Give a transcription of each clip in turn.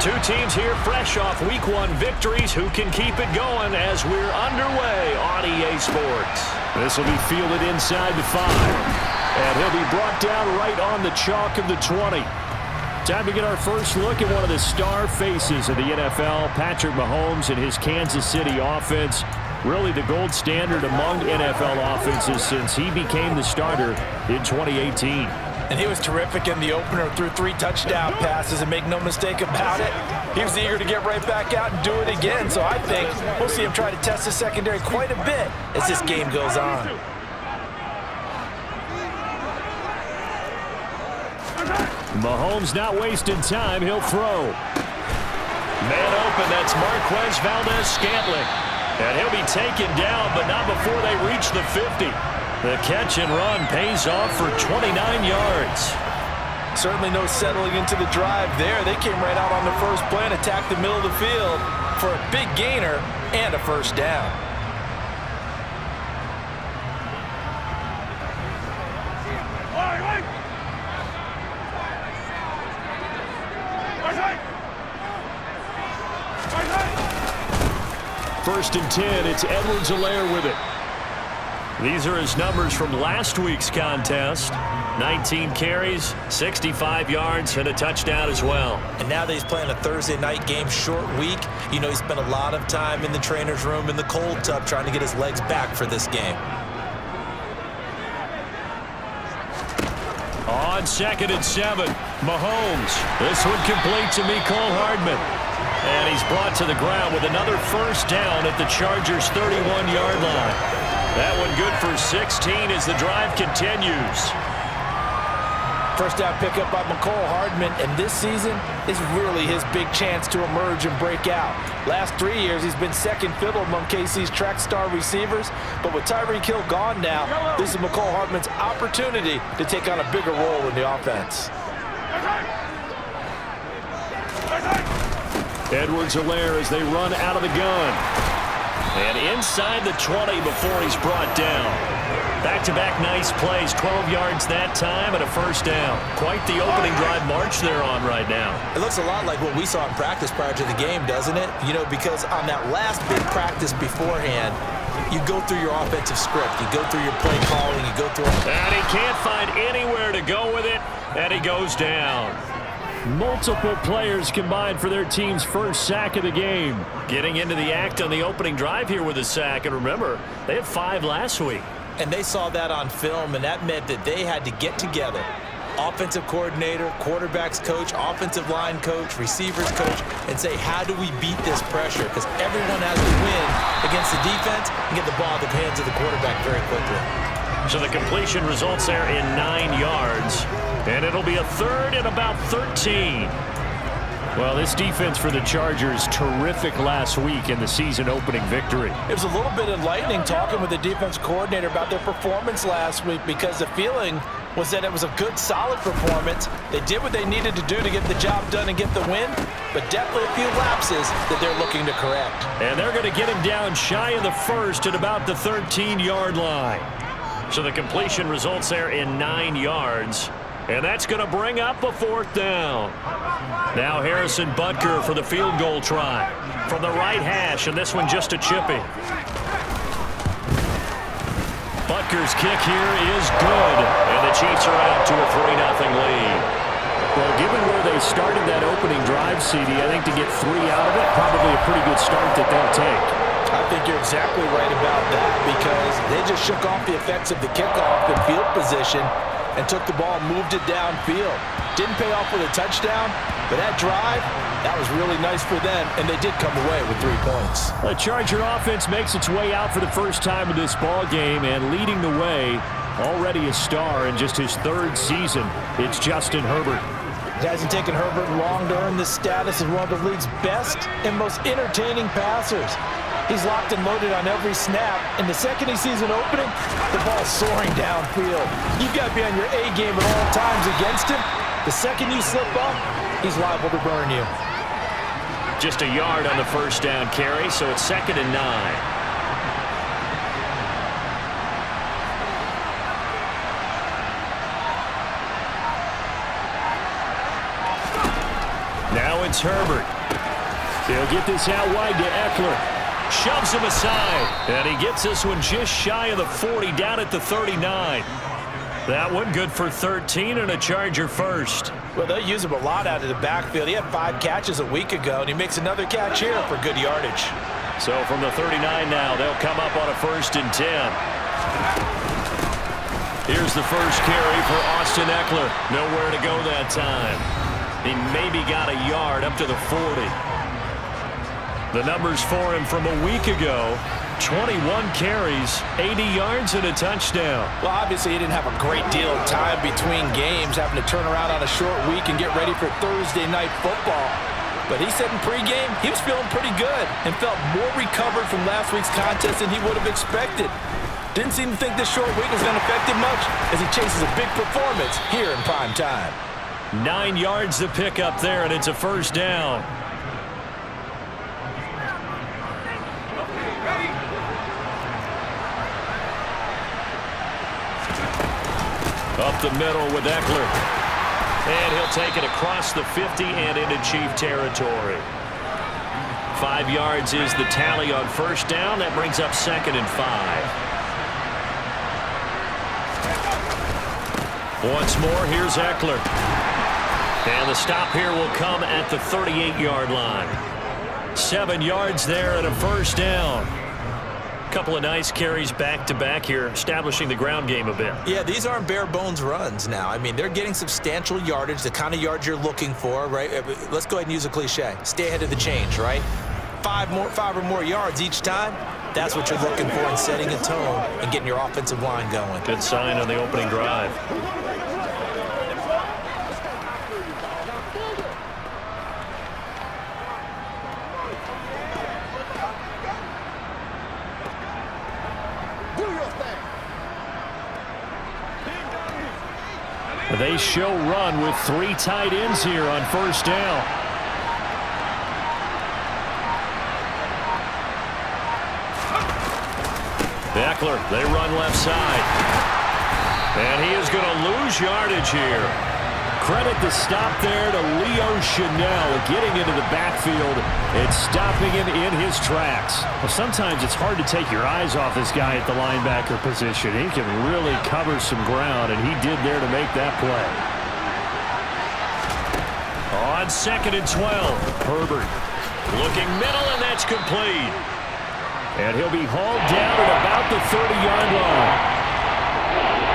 two teams here fresh off Week 1 victories. Who can keep it going as we're underway on EA Sports? This will be fielded inside the 5. And he'll be brought down right on the chalk of the 20. Time to get our first look at one of the star faces of the NFL, Patrick Mahomes and his Kansas City offense. Really the gold standard among NFL offenses since he became the starter in 2018. And he was terrific in the opener, threw 3 touchdown passes, and make no mistake about it, he was eager to get right back out and do it again. So I think we'll see him try to test the secondary quite a bit as this game goes on. Mahomes not wasting time. He'll throw. Man open. That's Marquez Valdez-Scantling. And he'll be taken down, but not before they reach the 50. The catch and run pays off for 29 yards. Certainly no settling into the drive there. They came right out on the first play and attacked the middle of the field for a big gainer and a first down. First and 10, it's Edwards-Helaire with it. These are his numbers from last week's contest. 19 carries, 65 yards, and a touchdown as well. And now that he's playing a Thursday night game, short week, you know he spent a lot of time in the trainer's room in the cold tub trying to get his legs back for this game. On 2nd and 7, Mahomes. This one complete to Mecole Hardman. And he's brought to the ground with another first down at the Chargers' 31-yard line. That one good for 16 as the drive continues. First down pickup by Mecole Hardman, and this season is really his big chance to emerge and break out. Last 3 years, he's been second fiddle among KC's track star receivers, but with Tyreek Hill gone now, this is Mecole Hardman's opportunity to take on a bigger role in the offense. Edwards-Helaire as they run out of the gun. And inside the 20 before he's brought down. Back-to-back nice plays, 12 yards that time and a first down. Quite the opening drive march they're on right now. It looks a lot like what we saw in practice prior to the game, doesn't it? You know, because on that last big practice beforehand, you go through your offensive script. You go through your play calling. You go through... And he can't find anywhere to go with it, and he goes down. Multiple players combined for their team's first sack of the game. Getting into the act on the opening drive here with a sack. And remember, they had 5 last week. And they saw that on film, and that meant that they had to get together. Offensive coordinator, quarterback's coach, offensive line coach, receivers coach, and say, how do we beat this pressure? Because everyone has to win against the defense and get the ball in the hands of the quarterback very quickly. So the completion results there in 9 yards. And it'll be a 3rd and about 13. Well, this defense for the Chargers, terrific last week in the season-opening victory. It was a little bit enlightening talking with the defense coordinator about their performance last week because the feeling was that it was a good, solid performance. They did what they needed to do to get the job done and get the win, but definitely a few lapses that they're looking to correct. And they're going to get him down shy of the 1st at about the 13-yard line. So the completion results there in 9 yards. And that's going to bring up a 4th down. Now Harrison Butker for the field goal try. From the right hash, and this one just a chippy. Butker's kick here is good. And the Chiefs are out to a 3-0 lead. Well, given where they started that opening drive, CD, I think to get 3 out of it, probably a pretty good start that they'll take. I think you're exactly right about that because they just shook off the effects of the kickoff and field position and took the ball and moved it downfield. Didn't pay off with a touchdown, but that drive, that was really nice for them, and they did come away with 3 points. The Charger offense makes its way out for the first time in this ball game, and leading the way, already a star in just his 3rd season, it's Justin Herbert. It hasn't taken Herbert long to earn this status as one of the league's best and most entertaining passers. He's locked and loaded on every snap, and the second he sees an opening, the ball's soaring downfield. You've got to be on your A game at all times against him. The second you slip up, he's liable to burn you. Just a yard on the first down carry, so it's 2nd and 9. Now it's Herbert. He'll get this out wide to Eckler. Shoves him aside. And he gets this one just shy of the 40, down at the 39. That one good for 13 and a Charger first. Well, they'll use him a lot out of the backfield. He had 5 catches a week ago, and he makes another catch here for good yardage. So from the 39 now, they'll come up on a 1st and 10. Here's the first carry for Austin Eckler. Nowhere to go that time. He maybe got a yard up to the 40. The numbers for him from a week ago: 21 carries, 80 yards, and a touchdown. Well, obviously he didn't have a great deal of time between games, having to turn around on a short week and get ready for Thursday night football. But he said in pregame he was feeling pretty good and felt more recovered from last week's contest than he would have expected. Didn't seem to think this short week was going to affect him much as he chases a big performance here in prime time. 9 yards to pick up there, and it's a 1st down. Up the middle with Eckler. And he'll take it across the 50 and into Chief territory. 5 yards is the tally on 1st down. That brings up 2nd and 5. Once more, here's Eckler. And the stop here will come at the 38-yard line. 7 yards there and a 1st down. Couple of nice carries back-to-back here, establishing the ground game a bit. Yeah, these aren't bare-bones runs now. I mean, they're getting substantial yardage, the kind of yards you're looking for, right? Let's go ahead and use a cliche. Stay ahead of the change, right? 5 or more yards each time. That's what you're looking for in setting a tone and getting your offensive line going. Good sign on the opening drive. They show run with 3 tight ends here on 1st down. Eckler, they run left side. And he is going to lose yardage here. Credit the stop there to Leo Chanel, getting into the backfield and stopping him in his tracks. Well, sometimes it's hard to take your eyes off this guy at the linebacker position. He can really cover some ground, and he did there to make that play. On 2nd and 12, Herbert looking middle, and that's complete. And he'll be hauled down at about the 30-yard line.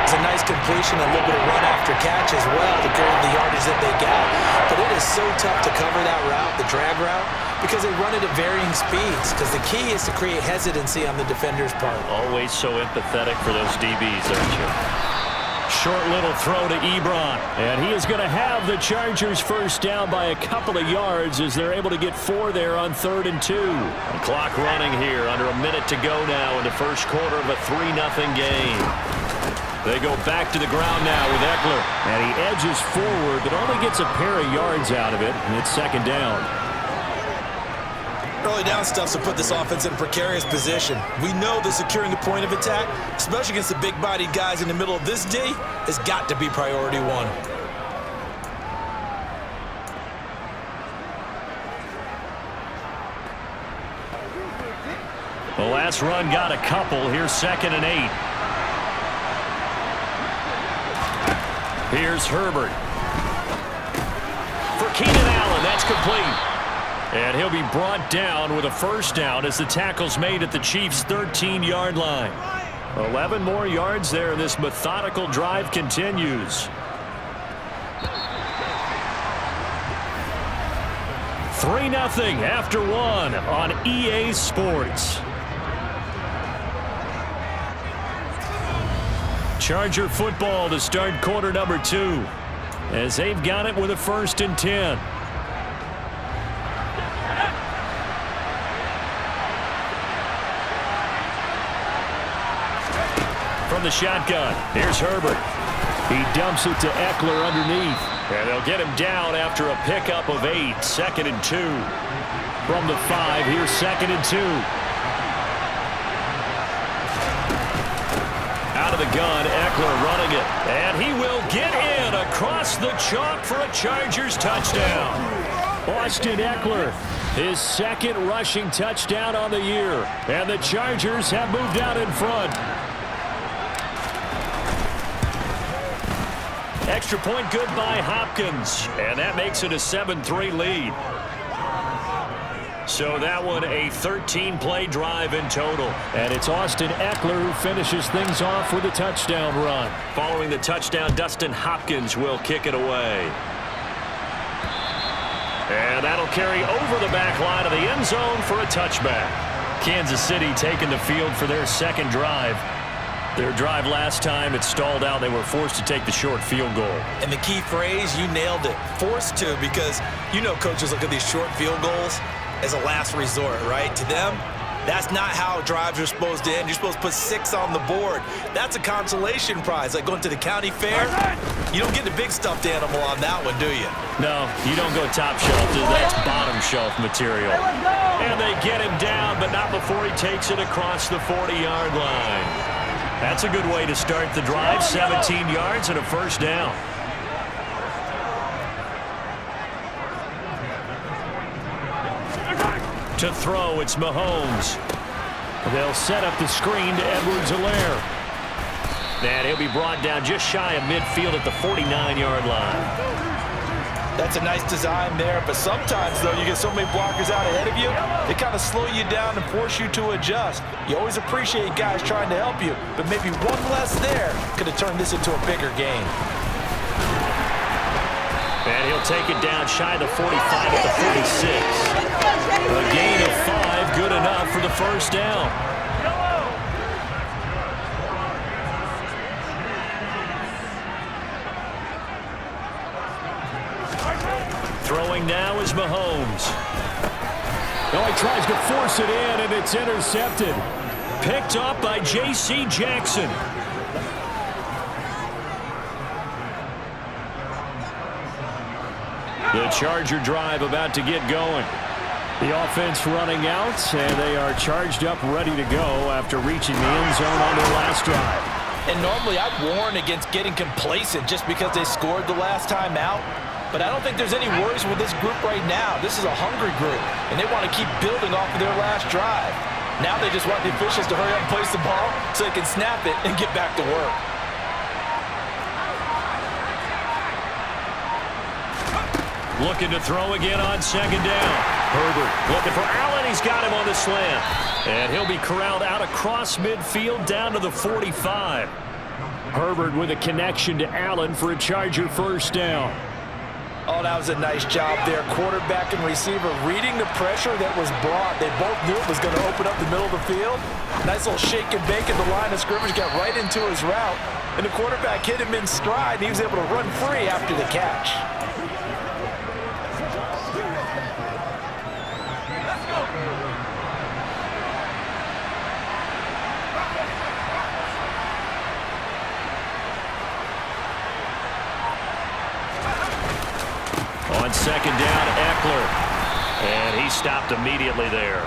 It's a nice completion, a little bit of run after catch as well to go the yardage that they got. But it is so tough to cover that route, the drag route, because they run it at varying speeds. Because the key is to create hesitancy on the defender's part. Always so empathetic for those DBs, aren't you? Short little throw to Ebron. And he is going to have the Chargers 1st down by a couple of yards as they're able to get 4 there on 3rd and 2. The clock running here, under a minute to go now in the 1st quarter of a 3-0 game. They go back to the ground now with Eckler. And he edges forward, but only gets a pair of yards out of it, and it's 2nd down. Early down stuff to put this offense in a precarious position. We know that securing the point of attack, especially against the big-bodied guys in the middle of this D, has got to be priority 1. The last run got a couple. Here's 2nd and 8. Here's Herbert. For Keenan Allen, that's complete. And he'll be brought down with a 1st down as the tackle's made at the Chiefs' 13-yard line. 11 more yards there. This methodical drive continues. 3-0 after 1 on EA Sports. Charger football to start quarter number 2 as they've got it with a 1st and 10. From the shotgun, here's Herbert. He dumps it to Eckler underneath. And they'll get him down after a pickup of 8. 2nd and 2. From the 5, here's 2nd and 2. Out of the gun, Eckler running it. And he will get in across the chalk for a Chargers touchdown. Austin Eckler, his second rushing touchdown on the year. And the Chargers have moved out in front. Extra point good by Hopkins. And that makes it a 7-3 lead. So that one a 13-play drive in total. And it's Austin Eckler who finishes things off with a touchdown run. Following the touchdown, Dustin Hopkins will kick it away. And that'll carry over the back line of the end zone for a touchback. Kansas City taking the field for their second drive. Their drive last time, it stalled out. They were forced to take the short field goal. And the key phrase, you nailed it. Forced to, because you know coaches look at these short field goals as a last resort, right? To them, that's not how drives are supposed to end. You're supposed to put 6 on the board. That's a consolation prize. Like going to the county fair, you don't get the big stuffed animal on that one, do you? No, you don't go top shelf. That's bottom shelf material. And they get him down, but not before he takes it across the 40-yard line. That's a good way to start the drive. 17 yards and a first down. To throw, it's Mahomes. They'll set up the screen to Edwards-Helaire. And he'll be brought down just shy of midfield at the 49-yard line. That's a nice design there, but sometimes, though, you get so many blockers out ahead of you, they kind of slow you down and force you to adjust. You always appreciate guys trying to help you, but maybe one less there could have turned this into a bigger game. And he'll take it down shy of the 45 at the 46. A gain of 5, good enough for the first down. Throwing now is Mahomes. Oh, he tries to force it in, and it's intercepted. Picked up by J.C. Jackson. The Charger drive about to get going. The offense running out, and they are charged up, ready to go after reaching the end zone on their last drive. And normally I'd warn against getting complacent just because they scored the last time out. But I don't think there's any worries with this group right now. This is a hungry group, and they want to keep building off of their last drive. Now they just want the officials to hurry up and place the ball so they can snap it and get back to work. Looking to throw again on second down. Herbert looking for Allen. He's got him on the slant. And he'll be corralled out across midfield down to the 45. Herbert with a connection to Allen for a Charger first down. Oh, that was a nice job there. Quarterback and receiver reading the pressure that was brought. They both knew it was going to open up the middle of the field. Nice little shake and bake at the line of scrimmage. Got right into his route. And the quarterback hit him in stride. And he was able to run free after the catch. On second down, Eckler. And he stopped immediately there.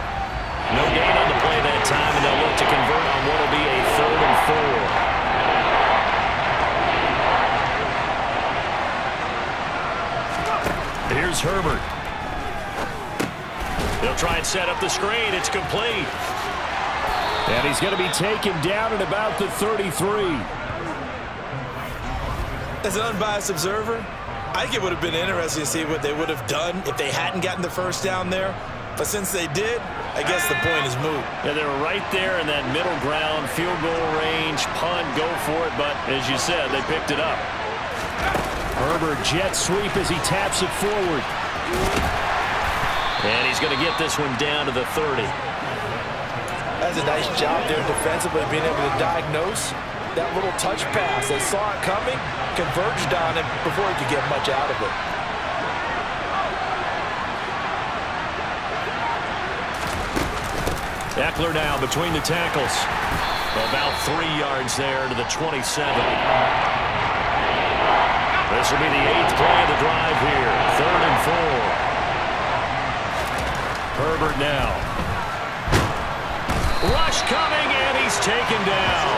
No gain on the play that time, and they'll look to convert on what will be a 3rd and 4. Here's Herbert. They'll try and set up the screen. It's complete. And he's going to be taken down at about the 33. As an unbiased observer, I think it would have been interesting to see what they would have done if they hadn't gotten the first down there. But since they did, I guess the point is moot. Yeah, they were right there in that middle ground, field goal range, punt, go for it. But as you said, they picked it up. Herbert jet sweep as he taps it forward. And he's going to get this one down to the 30. That's a nice job there defensively, being able to diagnose that little touch pass. They saw it coming, converged on it before he could get much out of it. Eckler now between the tackles. About 3 yards there to the 27. This will be the 8th play of the drive here. 3rd and 4. Herbert now. Rush coming, and he's taken down.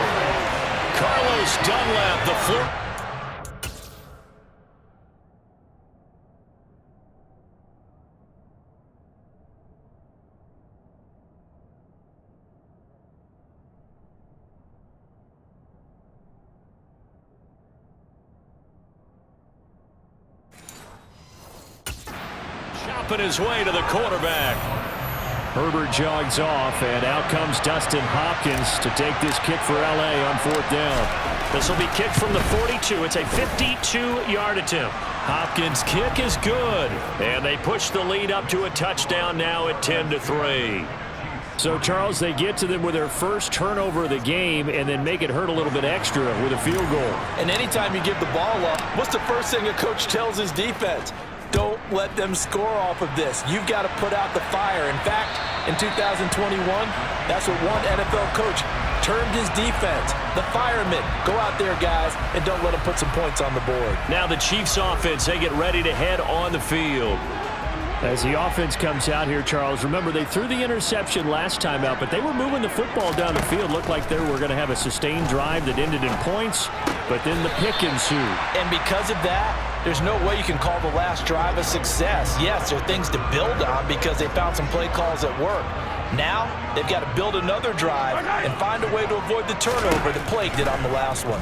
Carlos Dunlap, the floor. dropping his way to the quarterback. Herbert jogs off, and out comes Dustin Hopkins to take this kick for L.A. on 4th down. This will be kicked from the 42. It's a 52-yard attempt. Hopkins' kick is good, and they push the lead up to a touchdown now at 10-3. So, Charles, they get to them with their first turnover of the game and then make it hurt a little bit extra with a field goal. And anytime you give the ball up, what's the first thing a coach tells his defense? Don't let them score off of this. You've got to put out the fire. In fact, in 2021, that's what one NFL coach termed his defense. The firemen. Go out there, guys, and don't let them put some points on the board. Now the Chiefs offense, they get ready to head on the field. As the offense comes out here, Charles, remember they threw the interception last time out, but they were moving the football down the field. Looked like they were going to have a sustained drive that ended in points, but then the pick ensued. And because of that, there's no way you can call the last drive a success. Yes, there are things to build on because they found some play calls at work. Now, they've got to build another drive and find a way to avoid the turnover that plagued it on the last one.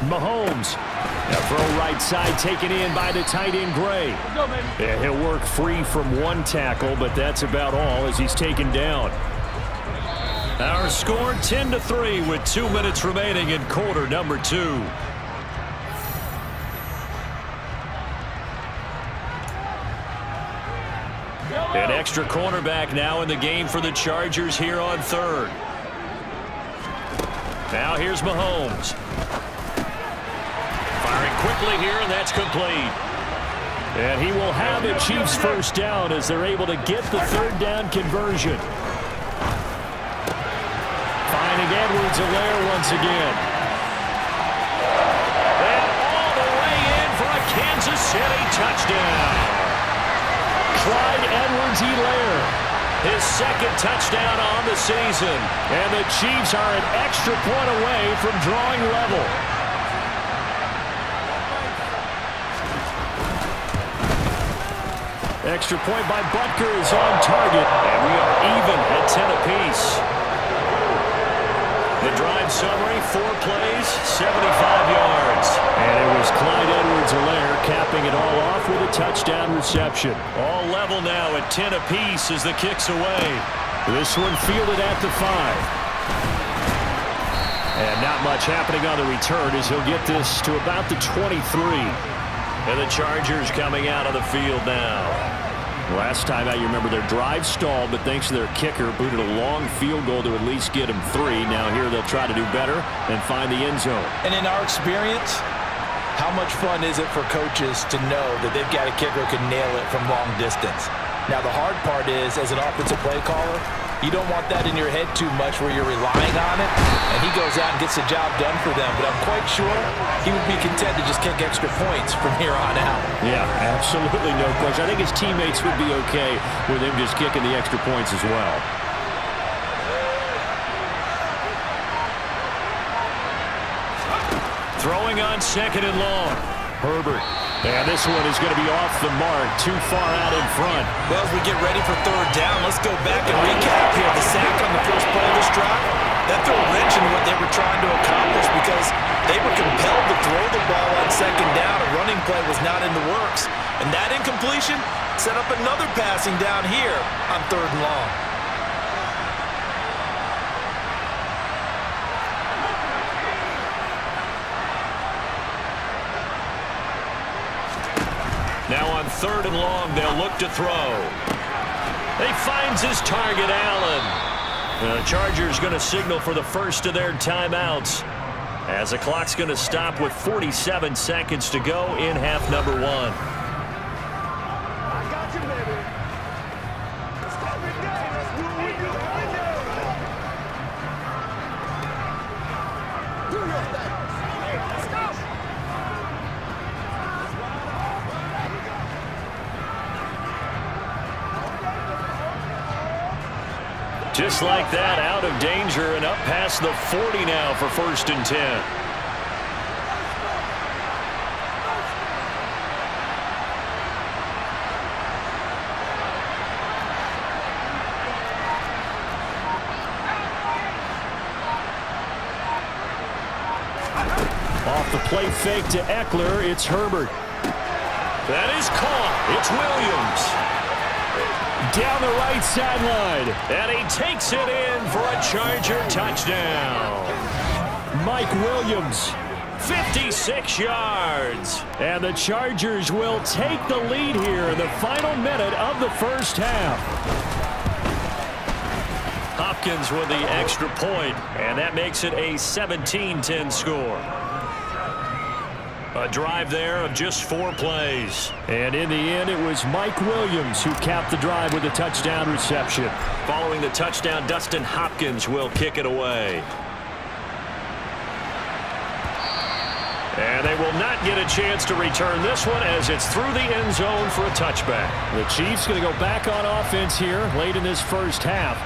Mahomes. A throw right side taken in by the tight end Gray. Yeah, he'll work free from one tackle, but that's about all as he's taken down. Our score 10-3 with 2 minutes remaining in quarter number 2. An extra cornerback now in the game for the Chargers here on 3rd. Now here's Mahomes. Firing quickly here, and that's complete. And he will have a Chiefs first down as they're able to get the 3rd down conversion. Finding Edwards-Helaire once again. And all the way in for a Kansas City touchdown. Clyde Edwards-Helaire, his 2nd touchdown on the season. And the Chiefs are an extra point away from drawing level. Extra point by Butker is on target, and we are even at 10 apiece. The drive summary, 4 plays, 75 yards. And it was Clyde Edwards-Helaire capping it all off with a touchdown reception. All level now at 10 apiece as the kick's away. This one fielded at the 5. And not much happening on the return as he'll get this to about the 23. And the Chargers coming out of the field now. Last time out, you remember their drive stalled, but thanks to their kicker, booted a long field goal to at least get them 3. Now here they'll try to do better and find the end zone. And in our experience, how much fun is it for coaches to know that they've got a kicker who can nail it from long distance? Now the hard part is, as an offensive play caller, you don't want that in your head too much where you're relying on it, and he goes out and gets the job done for them. But I'm quite sure he would be content to just kick extra points from here on out. Yeah, absolutely no question. I think his teammates would be okay with him just kicking the extra points as well. Throwing on 2nd and long. Herbert. And this one is going to be off the mark, too far out in front. Well, as we get ready for 3rd down, let's go back and recap here. The sack on the first play of this drive, that threw a wrench in what they were trying to accomplish because they were compelled to throw the ball on 2nd down. A running play was not in the works. And that incompletion set up another passing down here on 3rd and long. Now on 3rd and long, they'll look to throw. He finds his target, Allen. The Chargers going to signal for the first of their timeouts as the clock's going to stop with 47 seconds to go in half number 1. I got you, baby. Let's go every day. Let's do what we do every day. Do your thing. Let's go. Just like that, out of danger and up past the 40 now for 1st and 10. Off the play fake to Eckler, it's Herbert. That is caught. It's Williams. Down the right sideline. And he takes it in for a Charger touchdown. Mike Williams, 56 yards. And the Chargers will take the lead here in the final minute of the first half. Hopkins with the extra point, and that makes it a 17-10 score. A drive there of just 4 plays. And in the end, it was Mike Williams who capped the drive with a touchdown reception. Following the touchdown, Dustin Hopkins will kick it away. And they will not get a chance to return this one as it's through the end zone for a touchback. The Chiefs going to go back on offense here late in this first half.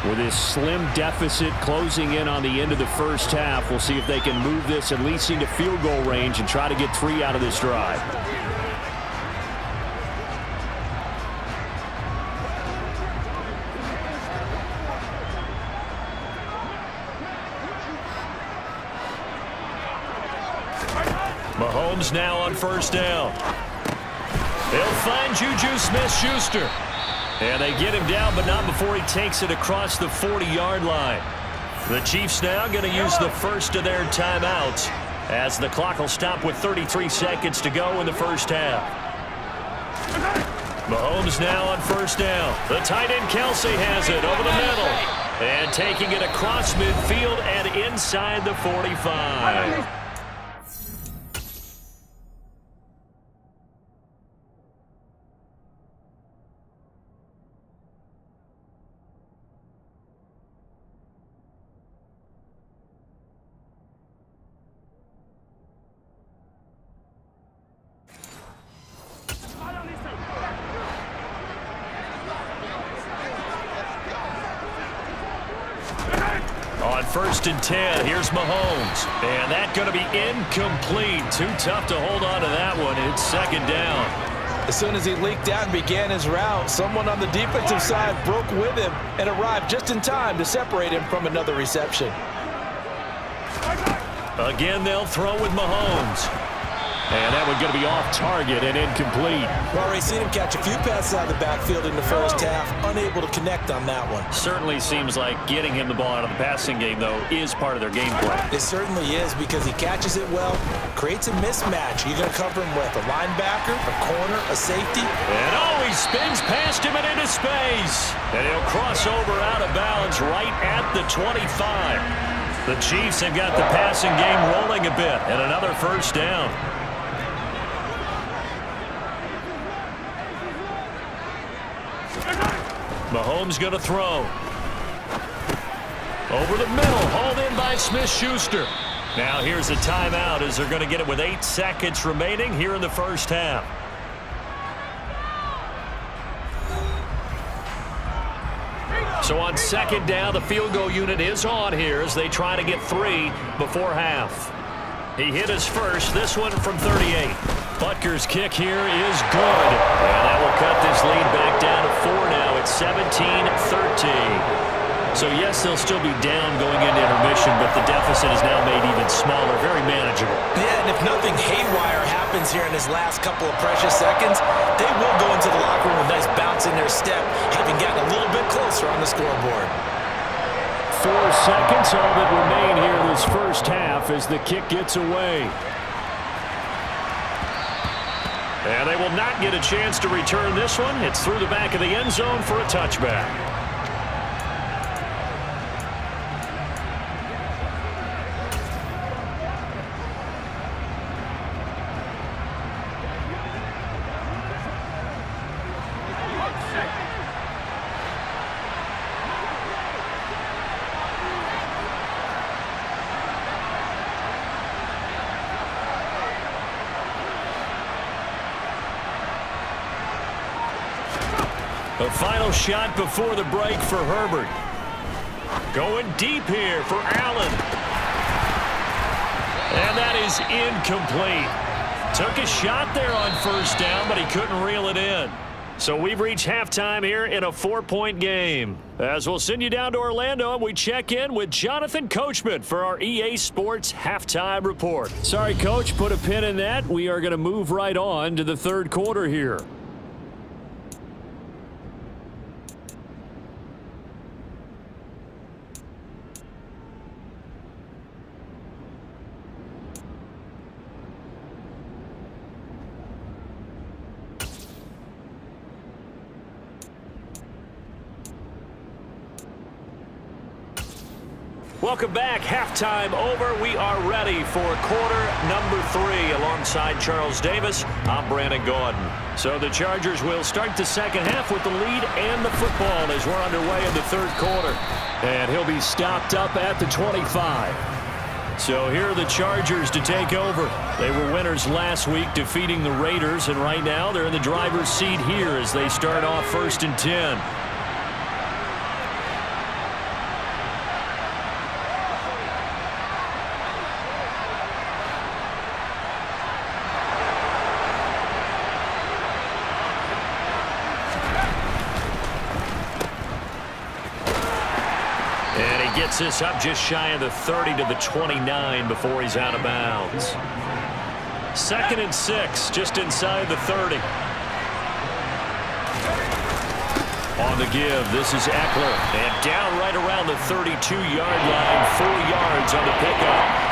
With this slim deficit closing in on the end of the first half, we'll see if they can move this at least into field goal range and try to get 3 out of this drive. Mahomes now on first down. They'll find Juju Smith-Schuster. And they get him down, but not before he takes it across the 40-yard line. The Chiefs now going to use the first of their timeouts as the clock will stop with 33 seconds to go in the first half. Mahomes now on first down. The tight end Kelsey has it over the middle. And taking it across midfield and inside the 45. On first and 10, here's Mahomes. And that's going to be incomplete. Too tough to hold on to that one. It's second down. As soon as he leaked out and began his route, someone on the defensive side broke with him and arrived just in time to separate him from another reception. Again, they'll throw with Mahomes. And that one's going to be off target and incomplete. Well, already seen him catch a few passes out of the backfield in the first half. Unable to connect on that one. Certainly seems like getting him the ball out of the passing game, though, is part of their game plan. It certainly is because he catches it well, creates a mismatch. You're going to cover him with a linebacker, a corner, a safety. And he spins past him and into space. And he'll cross over out of bounds right at the 25. The Chiefs have got the passing game rolling a bit, and another first down. Mahomes going to throw. Over the middle, hauled in by Smith-Schuster. Now here's a timeout as they're going to get it with 8 seconds remaining here in the first half. So on second down, the field goal unit is on here as they try to get 3 before half. He hit his first, this one from 38. Butker's kick here is good. And that will cut this lead back down to 4 now. It's 17-13. So yes, they'll still be down going into intermission, but the deficit is now made even smaller, very manageable. Yeah, and if nothing haywire happens here in his last couple of precious seconds, they will go into the locker room with a nice bounce in their step, having gotten a little bit closer on the scoreboard. 4 seconds all that remain here in this first half as the kick gets away. And they will not get a chance to return this one. It's through the back of the end zone for a touchback. The final shot before the break for Herbert. Going deep here for Allen. And that is incomplete. Took a shot there on first down, but he couldn't reel it in. So we've reached halftime here in a 4-point game. As we'll send you down to Orlando, and we check in with Jonathan Coachman for our EA Sports Halftime Report. Sorry, Coach, put a pin in that. We are going to move right on to the third quarter here. Welcome back. Halftime over. We are ready for quarter number 3. Alongside Charles Davis, I'm Brandon Gordon. So the Chargers will start the second half with the lead and the football as we're underway in the third quarter. And he'll be stopped up at the 25. So here are the Chargers to take over. They were winners last week, defeating the Raiders, and right now they're in the driver's seat here as they start off 1st and 10. Gets this up just shy of the 30 to the 29 before he's out of bounds. 2nd and 6, just inside the 30. On the give, this is Eckler. And down right around the 32-yard line, 4 yards on the pickup.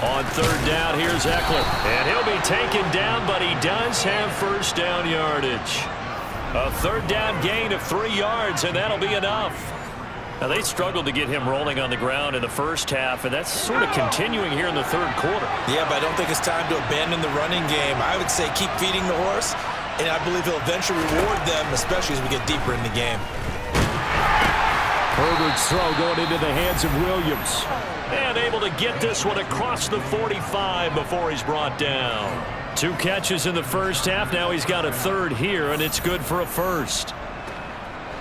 On 3rd down, here's Eckler. And he'll be taken down, but he does have first down yardage. A 3rd down gain of 3 yards, and that'll be enough. Now, they struggled to get him rolling on the ground in the first half, and that's sort of continuing here in the third quarter. Yeah, but I don't think it's time to abandon the running game. I would say keep feeding the horse, and I believe he'll eventually reward them, especially as we get deeper in the game. Herbert's throw going into the hands of Williams. And able to get this one across the 45 before he's brought down. 2 catches in the first half. Now he's got a 3rd here, and it's good for a 1st.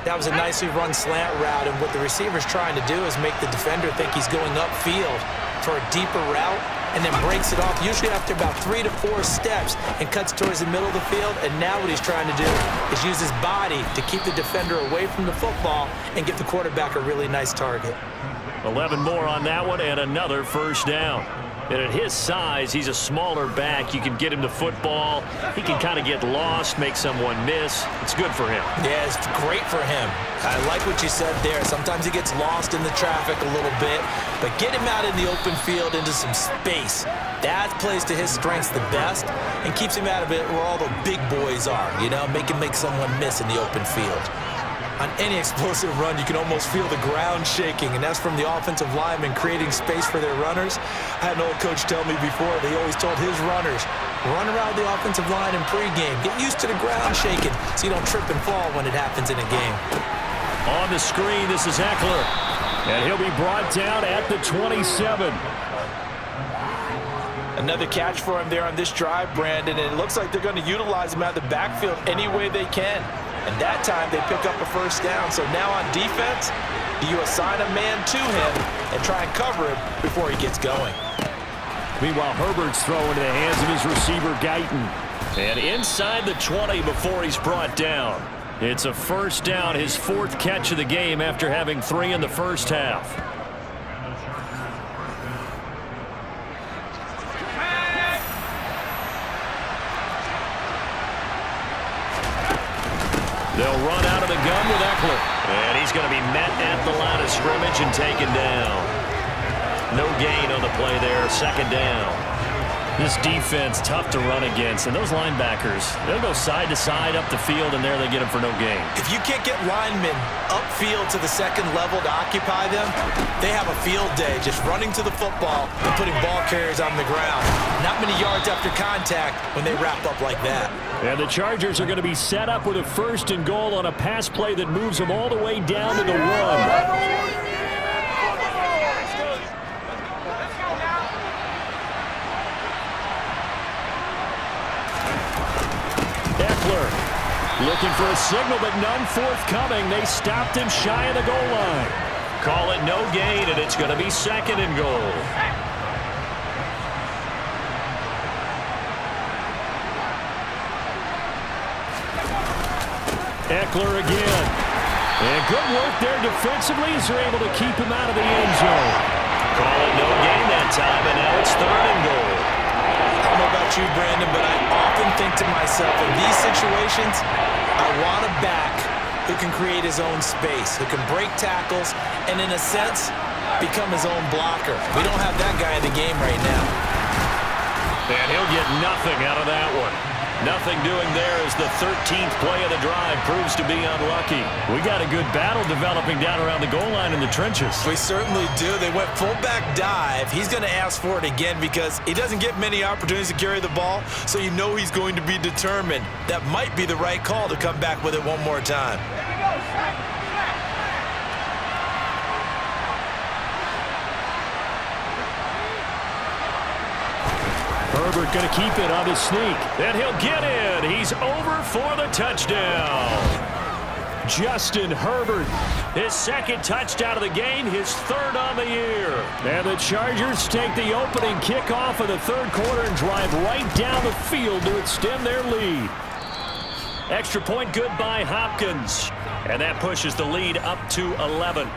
That was a nicely run slant route, and what the receiver's trying to do is make the defender think he's going upfield for a deeper route, and then breaks it off, usually after about 3 to 4 steps, and cuts towards the middle of the field. And now what he's trying to do is use his body to keep the defender away from the football and give the quarterback a really nice target. 11 more on that one, and another first down. And at his size, he's a smaller back. You can get him the football. He can kind of get lost, make someone miss. It's good for him. Yeah, it's great for him. I like what you said there. Sometimes he gets lost in the traffic a little bit, but get him out in the open field into some space. That plays to his strengths the best and keeps him out of it where all the big boys are, you know, make someone miss in the open field. On any explosive run, you can almost feel the ground shaking, and that's from the offensive linemen creating space for their runners. I had an old coach tell me before, they always told his runners, run around the offensive line in pregame. Get used to the ground shaking so you don't trip and fall when it happens in a game. On the screen, this is Eckler, and he'll be brought down at the 27. Another catch for him there on this drive, Brandon, and it looks like they're going to utilize him out of the backfield any way they can. And that time they pick up a first down. So now on defense, do you assign a man to him and try and cover him before he gets going? Meanwhile, Herbert's throw into the hands of his receiver, Guyton. And inside the 20 before he's brought down. It's a first down, his 4th catch of the game after having 3 in the first half. They'll run out of the gun with Eckler. And he's going to be met at the line of scrimmage and taken down. No gain on the play there, 2nd down. This defense, tough to run against. And those linebackers, they'll go side to side up the field, and there they get them for no gain. If you can't get linemen upfield to the 2nd level to occupy them, they have a field day just running to the football and putting ball carriers on the ground. Not many yards after contact when they wrap up like that. And the Chargers are going to be set up with a 1st and goal on a pass play that moves them all the way down to the 1. Looking for a signal, but none forthcoming. They stopped him shy of the goal line. Call it no gain, and it's going to be 2nd and goal. Eckler again. And good work there defensively as they're able to keep him out of the end zone. Call it no gain that time, and now it's 3rd and goal. I don't know about you, Brandon, but I often think to myself, in these situations, I want a back who can create his own space, who can break tackles, and in a sense, become his own blocker. We don't have that guy in the game right now. And he'll get nothing out of that one. Nothing doing there as the 13th play of the drive proves to be unlucky. We got a good battle developing down around the goal line in the trenches. We certainly do. They went fullback dive. He's going to ask for it again because he doesn't get many opportunities to carry the ball, so you know he's going to be determined. That might be the right call to come back with it one more time. Herbert going to keep it on his sneak. And he'll get in. He's over for the touchdown. Justin Herbert, his second touchdown of the game, his third on the year. And the Chargers take the opening kickoff of the third quarter and drive right down the field to extend their lead. Extra point good by Hopkins. And that pushes the lead up to 11.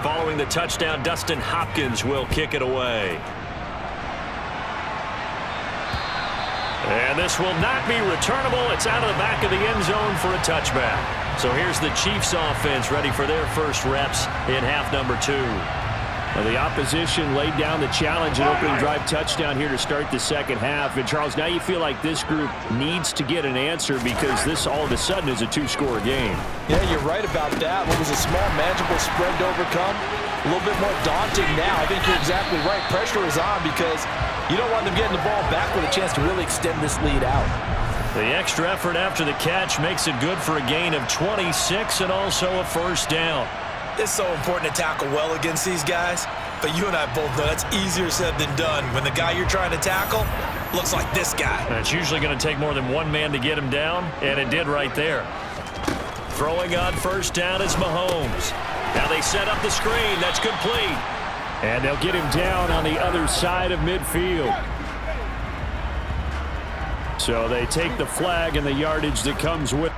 Following the touchdown, Dustin Hopkins will kick it away. And this will not be returnable. It's out of the back of the end zone for a touchback. So here's the Chiefs offense ready for their first reps in half number 2. Well, the opposition laid down the challenge and opening drive touchdown here to start the second half. And, Charles, now you feel like this group needs to get an answer because this all of a sudden is a 2-score game. Yeah, you're right about that. What was a small, manageable spread to overcome, a little bit more daunting now. I think you're exactly right. Pressure is on because you don't want them getting the ball back with a chance to really extend this lead out. The extra effort after the catch makes it good for a gain of 26 and also a first down. It's so important to tackle well against these guys, but you and I both know that's easier said than done when the guy you're trying to tackle looks like this guy. And it's usually going to take more than one man to get him down, and it did right there. Throwing on first down is Mahomes. Now they set up the screen. That's complete. And they'll get him down on the other side of midfield. So they take the flag and the yardage that comes with it.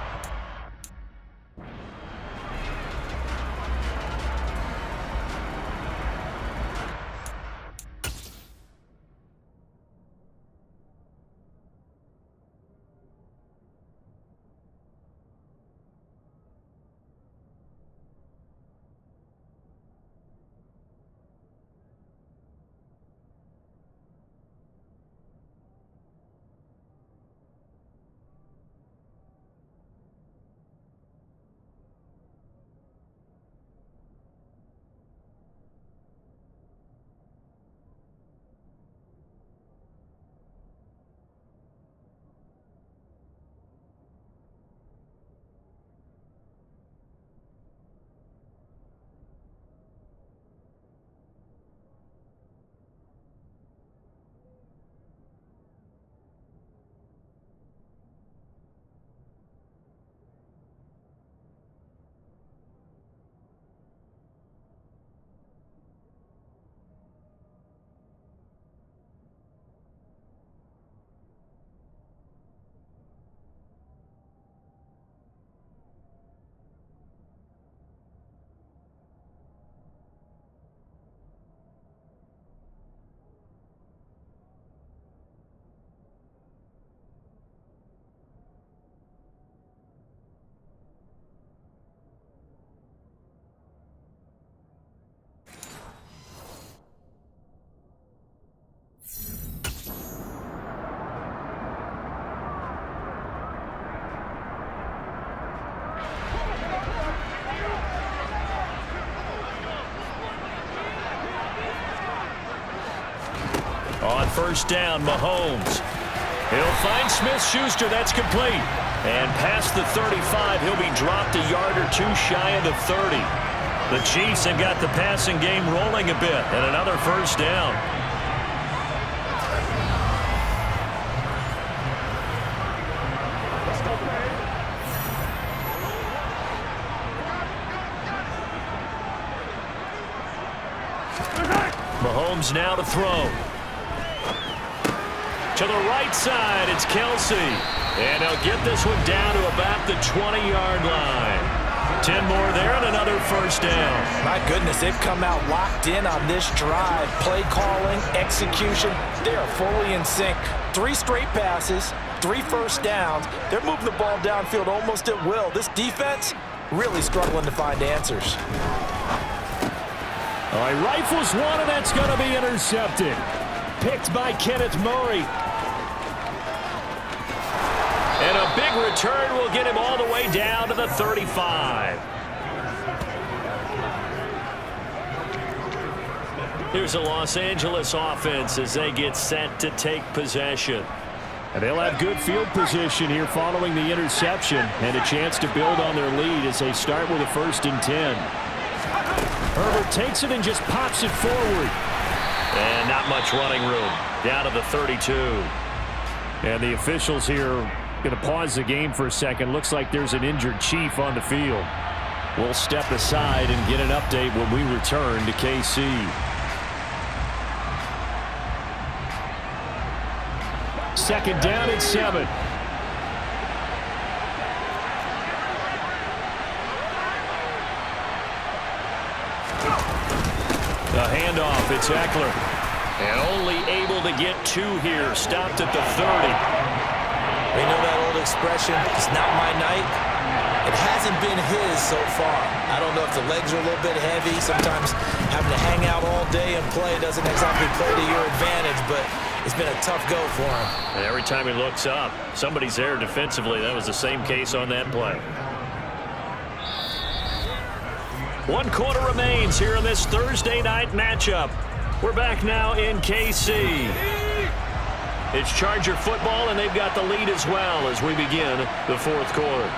On first down, Mahomes. He'll find Smith-Schuster. That's complete. And past the 35, he'll be dropped a yard or two shy of the 30. The Chiefs have got the passing game rolling a bit. And another first down. Mahomes now to throw. To the right side, it's Kelsey. And he'll get this one down to about the 20-yard line. 10 more there and another first down. My goodness, they've come out locked in on this drive. Play calling, execution, they are fully in sync. 3 straight passes, 3 first downs. They're moving the ball downfield almost at will. This defense, really struggling to find answers. All right, rifles one, and that's going to be intercepted. Picked by Kenneth Murray. And a big return will get him all the way down to the 35. Here's a Los Angeles offense as they get set to take possession. And they'll have good field position here following the interception and a chance to build on their lead as they start with a 1st and 10. Herbert takes it and just pops it forward. And not much running room. Down to the 32. And the officials here going to pause the game for a second. Looks like there's an injured Chief on the field. We'll step aside and get an update when we return to KC. Second down and 7. The handoff, it's Eckler. And only able to get 2 here. Stopped at the 30. We know that old expression, it's not my night. It hasn't been his so far. I don't know if the legs are a little bit heavy. Sometimes having to hang out all day and play doesn't exactly play to your advantage, but it's been a tough go for him. And every time he looks up, somebody's there defensively. That was the same case on that play. 1 quarter remains here in this Thursday night matchup. We're back now in KC. It's Charger football, and they've got the lead as well as we begin the 4th quarter.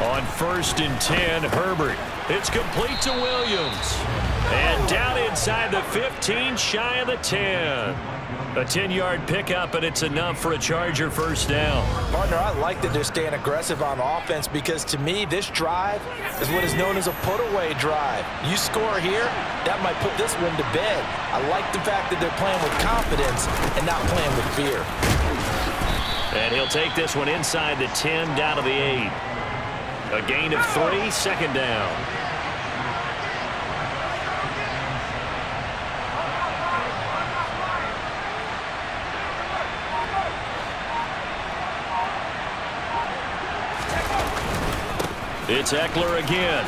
On 1st and 10, Herbert. It's complete to Williams. And down inside the 15, shy of the 10. A 10-yard pickup, and it's enough for a Charger 1st down. Partner, I like that they're staying aggressive on offense because, to me, this drive is what is known as a put-away drive. You score here, that might put this one to bed. I like the fact that they're playing with confidence and not playing with fear. And he'll take this one inside the 10, down to the 8. A gain of 3, 2nd down. It's Eckler again.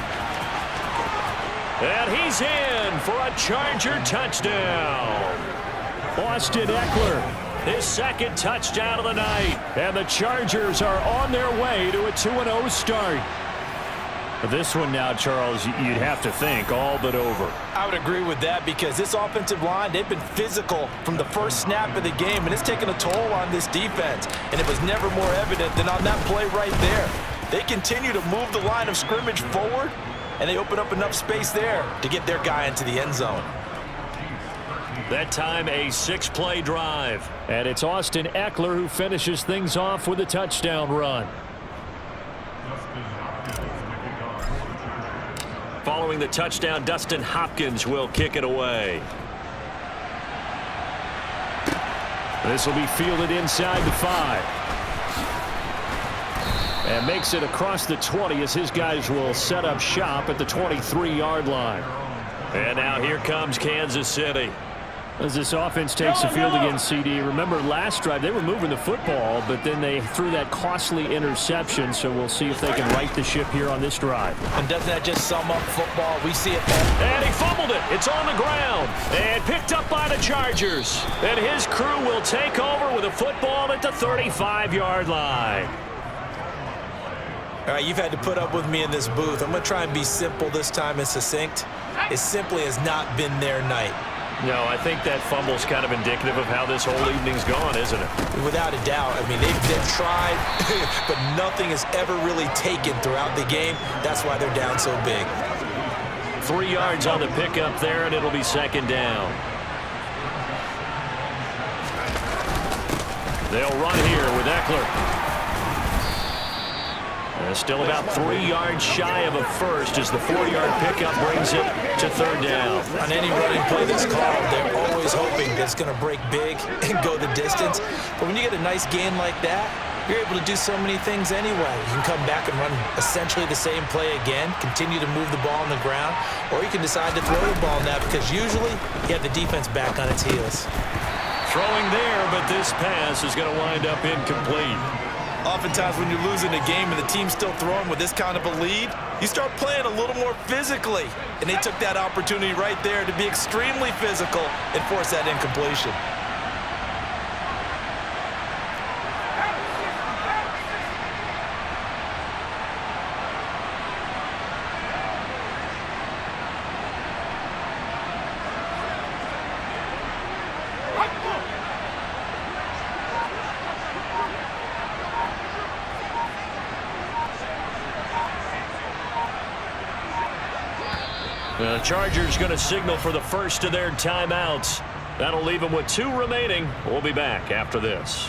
And he's in for a Charger touchdown. Austin Eckler, his 2nd touchdown of the night. And the Chargers are on their way to a 2-0 start. This one now, Charles, you'd have to think all but over. I would agree with that because this offensive line, they've been physical from the first snap of the game, and it's taken a toll on this defense. And it was never more evident than on that play right there. They continue to move the line of scrimmage forward, and they open up enough space there to get their guy into the end zone. That time, a 6-play drive. And it's Austin Eckler who finishes things off with a touchdown run. Following the touchdown, Dustin Hopkins will kick it away. This will be fielded inside the 5. And makes it across the 20 as his guys will set up shop at the 23-yard line. And now here comes Kansas City. As this offense takes the field against CD, remember last drive they were moving the football, but then they threw that costly interception, so we'll see if they can right the ship here on this drive. And doesn't that just sum up football? We see it. And he fumbled it. It's on the ground. And picked up by the Chargers. And his crew will take over with a football at the 35-yard line. All right, you've had to put up with me in this booth. I'm going to try and be simple this time and succinct. It simply has not been their night. No, I think that fumble's kind of indicative of how this whole evening's gone, isn't it? Without a doubt. I mean, they've tried, but nothing has ever really taken throughout the game. That's why they're down so big. 3 yards on the pickup there, and it'll be 2nd down. They'll run here with Eckler. Still about 3 yards shy of a first as the 4-yard pickup brings it to 3rd down. On any running play that's called, they're always hoping that it's going to break big and go the distance. But when you get a nice gain like that, you're able to do so many things anyway. You can come back and run essentially the same play again, continue to move the ball on the ground, or you can decide to throw the ball now because usually you have the defense back on its heels. Throwing there, but this pass is going to wind up incomplete. Oftentimes when you're losing a game and the team's still throwing with this kind of a lead, you start playing a little more physically. And they took that opportunity right there to be extremely physical and force that incompletion. The Chargers going to signal for the first of their timeouts. That'll leave them with 2 remaining. We'll be back after this.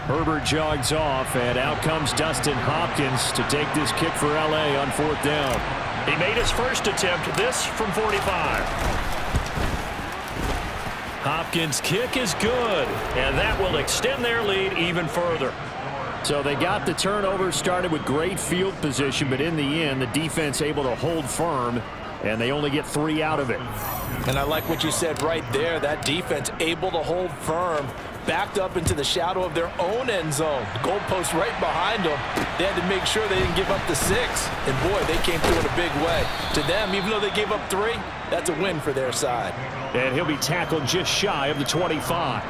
Herbert jogs off, and out comes Dustin Hopkins to take this kick for L.A. on 4th down. He made his first attempt, this from 45. Hopkins' kick is good, and that will extend their lead even further. So they got the turnover, started with great field position, but in the end, the defense able to hold firm, and they only get 3 out of it. And I like what you said right there. That defense able to hold firm, backed up into the shadow of their own end zone. The goalpost right behind them. They had to make sure they didn't give up the 6. And, boy, they came through in a big way. To them, even though they gave up 3, that's a win for their side. And he'll be tackled just shy of the 25.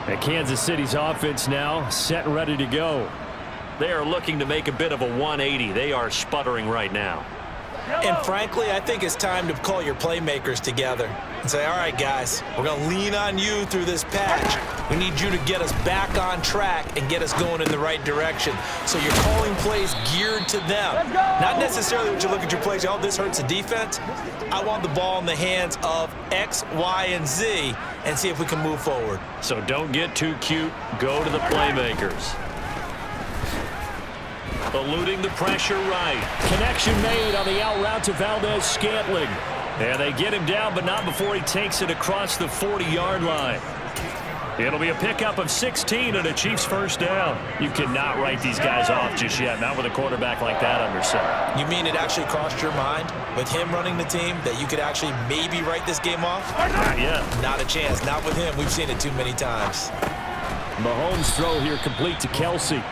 And Kansas City's offense now set and ready to go. They are looking to make a bit of a 180. They are sputtering right now. And frankly, I think it's time to call your playmakers together and say, all right, guys, we're going to lean on you through this patch. We need you to get us back on track and get us going in the right direction. So you're calling plays geared to them. Not necessarily when you look at your plays, oh, this hurts the defense. I want the ball in the hands of X, Y, and Z and see if we can move forward. So don't get too cute. Go to the playmakers. Eluding the pressure right. Connection made on the out route to Valdez-Scantling. And they get him down, but not before he takes it across the 40-yard line. It'll be a pickup of 16 and a Chiefs first down. You cannot write these guys off just yet, not with a quarterback like that under center. You mean it actually crossed your mind with him running the team that you could actually maybe write this game off? Not yet. Not a chance. Not with him. We've seen it too many times. Mahomes' throw here complete to Kelsey.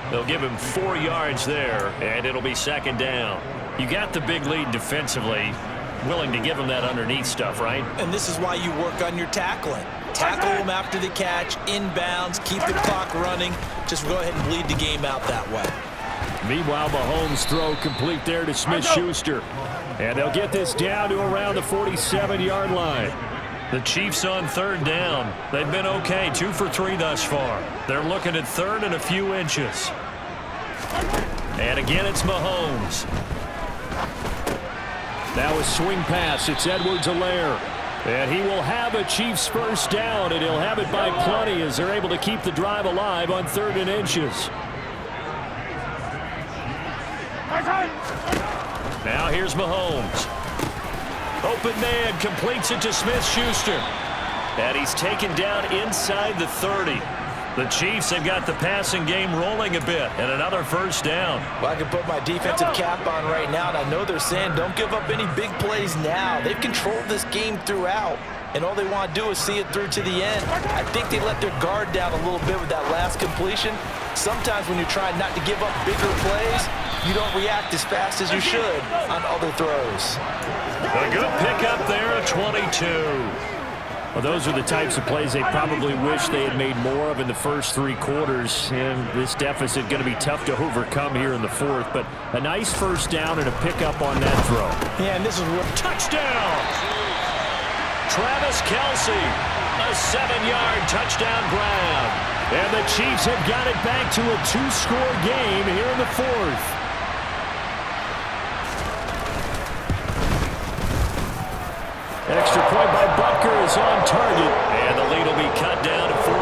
They'll give him 4 yards there, and it'll be 2nd down. You got the big lead defensively, willing to give him that underneath stuff, right? And this is why you work on your tackling. Tackle them after the catch, inbounds, keep the clock running. Just go ahead and bleed the game out that way. Meanwhile, Mahomes' throw complete there to Smith-Schuster. And they'll get this down to around the 47-yard line. The Chiefs on 3rd down. They've been okay, 2 for 3 thus far. They're looking at 3rd and a few inches. And again, it's Mahomes. Now a swing pass. It's Edwards-Helaire. And he will have a Chiefs first down, and he'll have it by plenty as they're able to keep the drive alive on 3rd and inches. Now here's Mahomes. Open man completes it to Smith-Schuster. And he's taken down inside the 30. The Chiefs have got the passing game rolling a bit, and another first down. Well, I can put my defensive cap on right now, and I know they're saying don't give up any big plays now. They've controlled this game throughout, and all they want to do is see it through to the end. I think they let their guard down a little bit with that last completion. Sometimes when you're trying not to give up bigger plays, you don't react as fast as you should on other throws. A good pickup there at 22. Well, those are the types of plays they probably wish they had made more of in the first 3 quarters. And this deficit going to be tough to overcome here in the 4th. But a nice first down and a pickup on that throw. Yeah, and this is what touchdown. Travis Kelce, a 7-yard touchdown grab. And the Chiefs have got it back to a 2-score game here in the 4th. Extra point by Butker is on target, and the lead will be cut down to 14.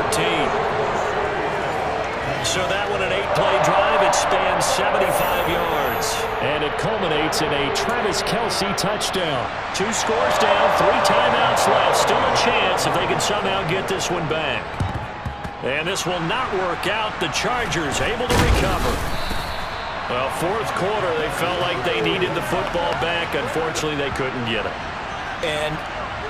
So that one an 8-play drive. It spans 75 yards, and it culminates in a Travis Kelce touchdown. 2 scores down, 3 timeouts left. Still a chance if they can somehow get this one back. And this will not work out. The Chargers able to recover. Well, fourth quarter, they felt like they needed the football back. Unfortunately, they couldn't get it. And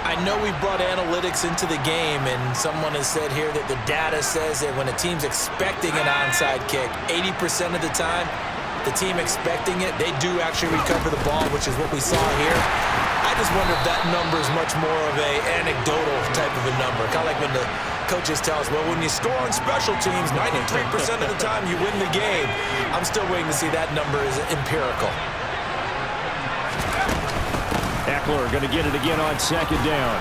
I know we brought analytics into the game, and someone has said here that the data says that when a team's expecting an onside kick, 80% of the time, the team expecting it, they do actually recover the ball, which is what we saw here. I just wonder if that number is much more of a anecdotal type of a number. Kind of like when the coaches tell us, well, when you score on special teams, 93% of the time you win the game. I'm still waiting to see that number is empirical. Eckler going to get it again on second down.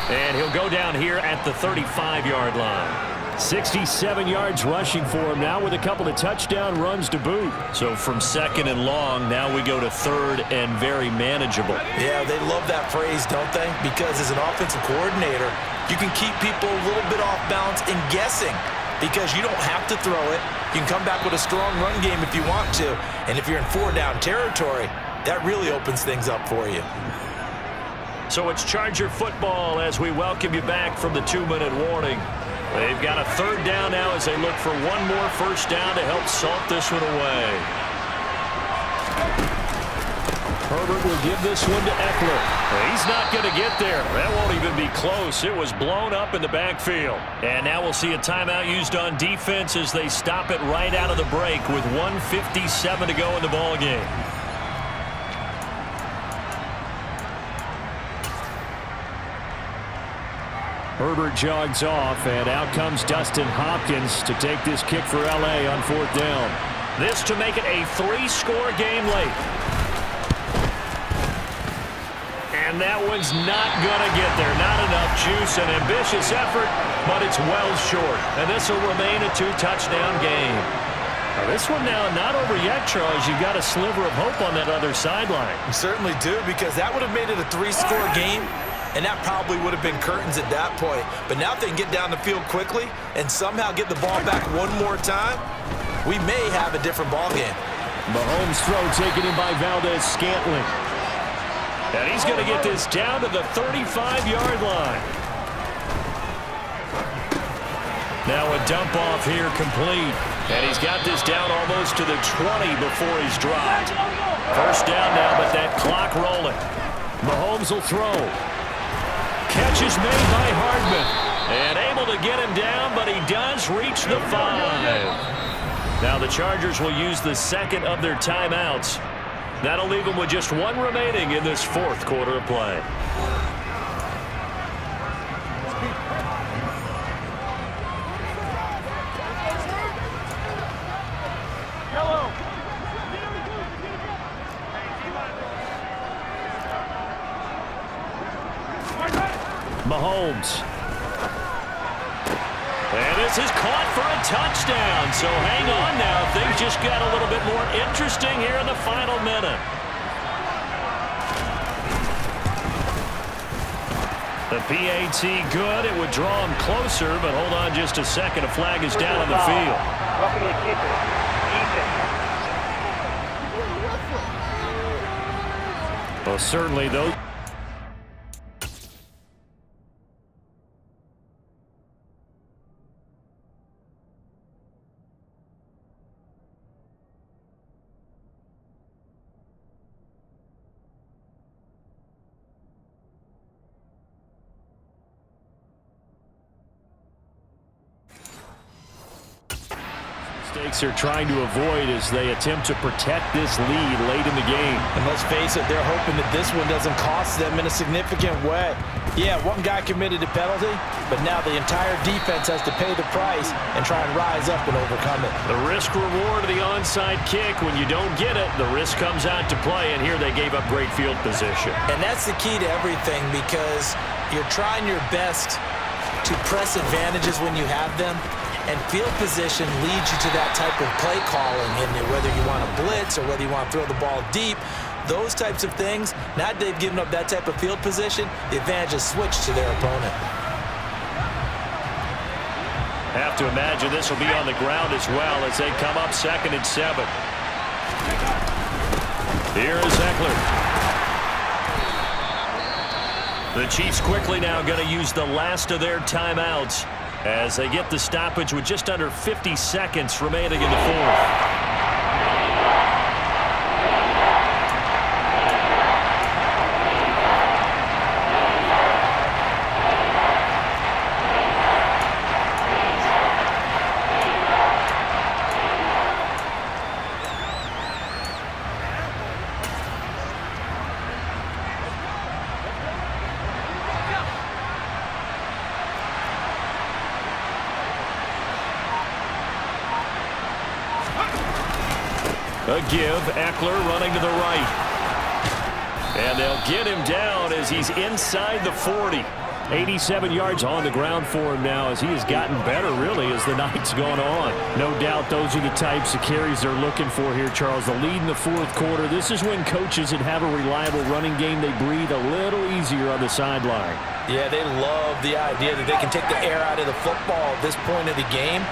And he'll go down here at the 35-yard line. 67 yards rushing for him now with a couple of touchdown runs to boot. So from second and long, now we go to third and very manageable. Yeah, they love that phrase, don't they? Because as an offensive coordinator, you can keep people a little bit off balance and guessing because you don't have to throw it. You can come back with a strong run game if you want to. And if you're in four-down territory, that really opens things up for you. So it's Charger football as we welcome you back from the 2-minute warning. They've got a third down now as they look for one more first down to help salt this one away. Herbert will give this one to Eckler. He's not going to get there. That won't even be close. It was blown up in the backfield. And now we'll see a timeout used on defense as they stop it right out of the break with 1:57 to go in the ballgame. Herbert jogs off, and out comes Dustin Hopkins to take this kick for L.A. on fourth down. This to make it a 3-score game late. And that one's not going to get there. Not enough juice. An ambitious effort, but it's well short. And this will remain a 2-touchdown game. Now this one now not over yet, Charles. You've got a sliver of hope on that other sideline. You certainly do, because that would have made it a 3-score game. And that probably would have been curtains at that point. But now if they can get down the field quickly and somehow get the ball back one more time, we may have a different ball game. Mahomes' throw taken in by Valdez-Scantling. And he's going to get this down to the 35-yard line. Now a dump off here complete. And he's got this down almost to the 20 before he's dropped. First down now, but that clock rolling. Mahomes will throw. Catch is made by Hardman. And able to get him down, but he does reach the 5. Now the Chargers will use the second of their timeouts. That'll leave them with just one remaining in this fourth quarter of play. Mahomes. And this is caught for a touchdown. So hang on now. Things just got a little bit more interesting here in the final minute. The PAT good. It would draw him closer, but hold on just a second. A flag is down on the field. Well, certainly those. Mistakes they're trying to avoid as they attempt to protect this lead late in the game. And let's face it, they're hoping that this one doesn't cost them in a significant way. Yeah, one guy committed a penalty, but now the entire defense has to pay the price and try and rise up and overcome it. The risk reward of the onside kick, when you don't get it, the risk comes out to play, and here they gave up great field position. And that's the key to everything, because you're trying your best to press advantages when you have them. And field position leads you to that type of play calling, and whether you want to blitz or whether you want to throw the ball deep, those types of things, now that they've given up that type of field position, the advantage is switched to their opponent. Have to imagine this will be on the ground as well as they come up 2nd and 7. Here is Eckler. The Chiefs quickly now going to use the last of their timeouts as they get the stoppage with just under 50 seconds remaining in the fourth. A give. Eckler running to the right. And they'll get him down as he's inside the 40. 87 yards on the ground for him now as he has gotten better, really, as the night's gone on. No doubt those are the types of carries they're looking for here, Charles. The lead in the fourth quarter. This is when coaches that have a reliable running game, they breathe a little easier on the sideline. Yeah, they love the idea that they can take the air out of the football at this point of the game.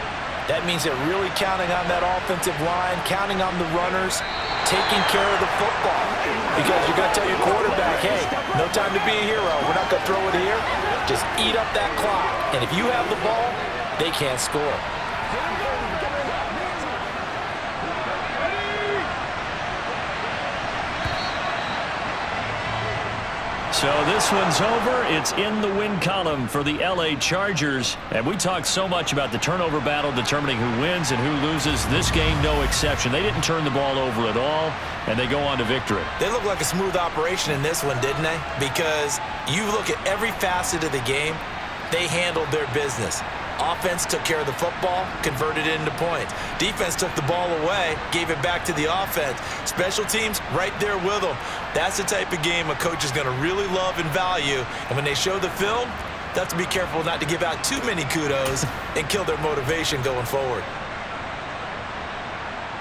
That means they're really counting on that offensive line, counting on the runners, taking care of the football. Because you're going to tell your quarterback, hey, no time to be a hero. We're not going to throw it here. Just eat up that clock. And if you have the ball, they can't score. So this one's over. It's in the win column for the L.A. Chargers. And we talked so much about the turnover battle determining who wins and who loses. This game, no exception. They didn't turn the ball over at all, and they go on to victory. They look like a smooth operation in this one, didn't they? Because you look at every facet of the game, they handled their business. Offense took care of the football, converted it into points. Defense took the ball away, gave it back to the offense. Special teams right there with them. That's the type of game a coach is going to really love and value. And when they show the film, they have to be careful not to give out too many kudos and kill their motivation going forward.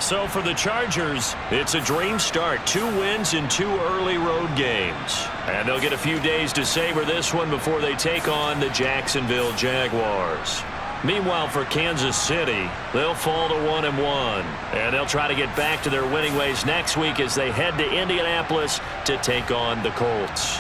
So for the Chargers, it's a dream start. 2 wins in 2 early road games. And they'll get a few days to savor this one before they take on the Jacksonville Jaguars. Meanwhile, for Kansas City, they'll fall to 1-1. And they'll try to get back to their winning ways next week as they head to Indianapolis to take on the Colts.